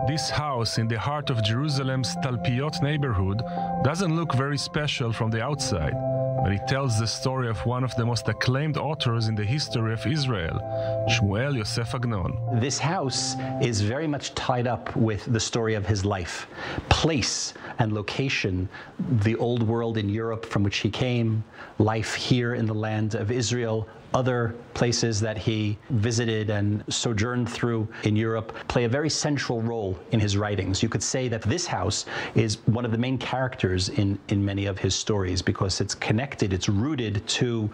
This house in the heart of Jerusalem's Talpiot neighborhood doesn't look very special from the outside, but it tells the story of one of the most acclaimed authors in the history of Israel, Shmuel Yosef Agnon. This house is very much tied up with the story of his life. Place and location, the old world in Europe from which he came, life here in the land of Israel, other places that he visited and sojourned through in Europe play a very central role in his writings. You could say that this house is one of the main characters in many of his stories because it's connected, it's rooted to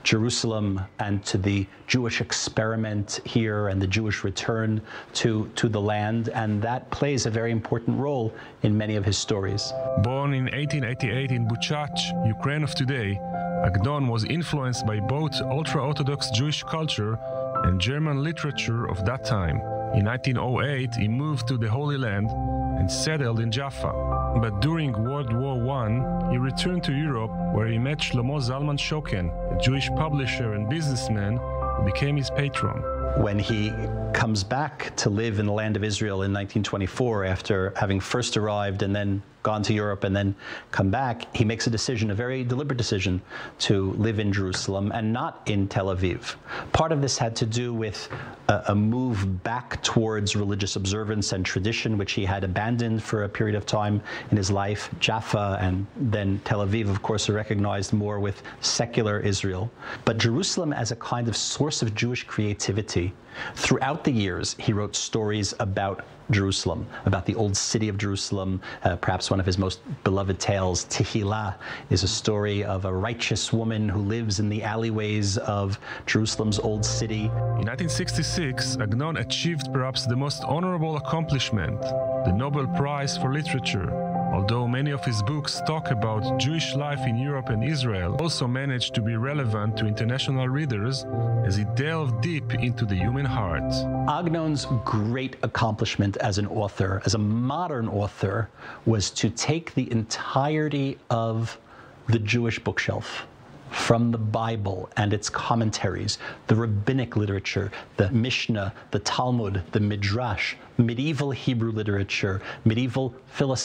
Jerusalem and to the Jewish experiment here and the Jewish return to the land, and that plays a very important role in many of his stories. Born in 1888 in Buchach, Ukraine of today, Agnon was influenced by both ultra-Orthodox Jewish culture and German literature of that time. In 1908, he moved to the Holy Land and settled in Jaffa. But during World War I, he returned to Europe, where he met Shlomo Zalman Shoken, a Jewish publisher and businessman who became his patron. When he comes back to live in the land of Israel in 1924, after having first arrived and then gone to Europe and then come back, he makes a decision, a very deliberate decision, to live in Jerusalem and not in Tel Aviv. Part of this had to do with a move back towards religious observance and tradition, which he had abandoned for a period of time in his life. Jaffa and then Tel Aviv, of course, are recognized more with secular Israel. But Jerusalem as a kind of source of Jewish creativity. Throughout the years, he wrote stories about Jerusalem, about the old city of Jerusalem. Perhaps one of his most beloved tales, Tehillah, is a story of a righteous woman who lives in the alleyways of Jerusalem's old city. In 1966, Agnon achieved perhaps the most honorable accomplishment, the Nobel Prize for Literature. Although many of his books talk about Jewish life in Europe and Israel, also managed to be relevant to international readers as he delved deep into the human heart. Agnon's great accomplishment as an author, as a modern author, was to take the entirety of the Jewish bookshelf, from the Bible and its commentaries, the rabbinic literature, the Mishnah, the Talmud, the Midrash, medieval Hebrew literature, medieval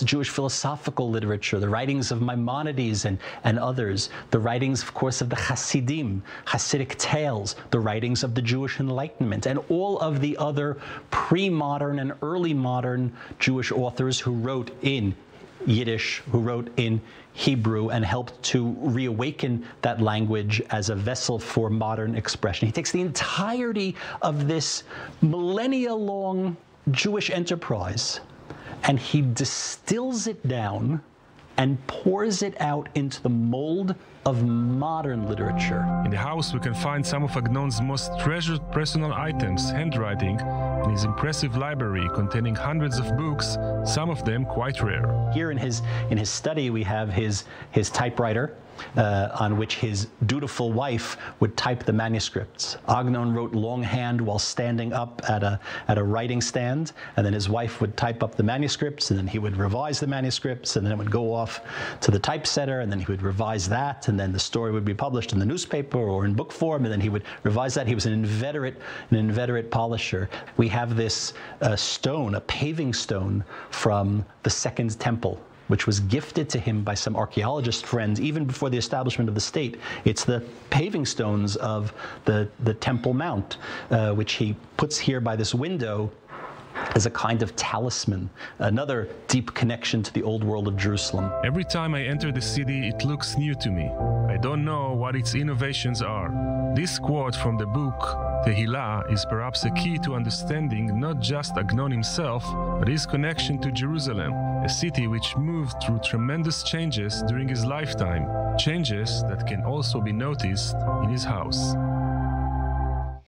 Jewish philosophical literature, the writings of Maimonides and others, the writings, of course, of the Hasidim, Hasidic tales, the writings of the Jewish Enlightenment, and all of the other pre-modern and early modern Jewish authors who wrote in Yiddish, who wrote in Hebrew and helped to reawaken that language as a vessel for modern expression. He takes the entirety of this millennia-long Jewish enterprise and he distills it down and pours it out into the mold of modern literature. In the house, we can find some of Agnon's most treasured personal items, handwriting, and his impressive library containing hundreds of books, some of them quite rare. Here in his study, we have his typewriter, on which his dutiful wife would type the manuscripts. Agnon wrote longhand while standing up at a writing stand, and then his wife would type up the manuscripts, and then he would revise the manuscripts, and then it would go off to the typesetter, and then he would revise that, and then the story would be published in the newspaper or in book form, and then he would revise that. He was an inveterate polisher. We have this stone, a paving stone from the Second Temple, which was gifted to him by some archaeologist friends even before the establishment of the state. It's the paving stones of the Temple Mount, which he puts here by this window as a kind of talisman, another deep connection to the old world of Jerusalem. Every time I enter the city, it looks new to me. I don't know what its innovations are. This quote from the book Tehillah is perhaps a key to understanding not just Agnon himself, but his connection to Jerusalem, a city which moved through tremendous changes during his lifetime, changes that can also be noticed in his house.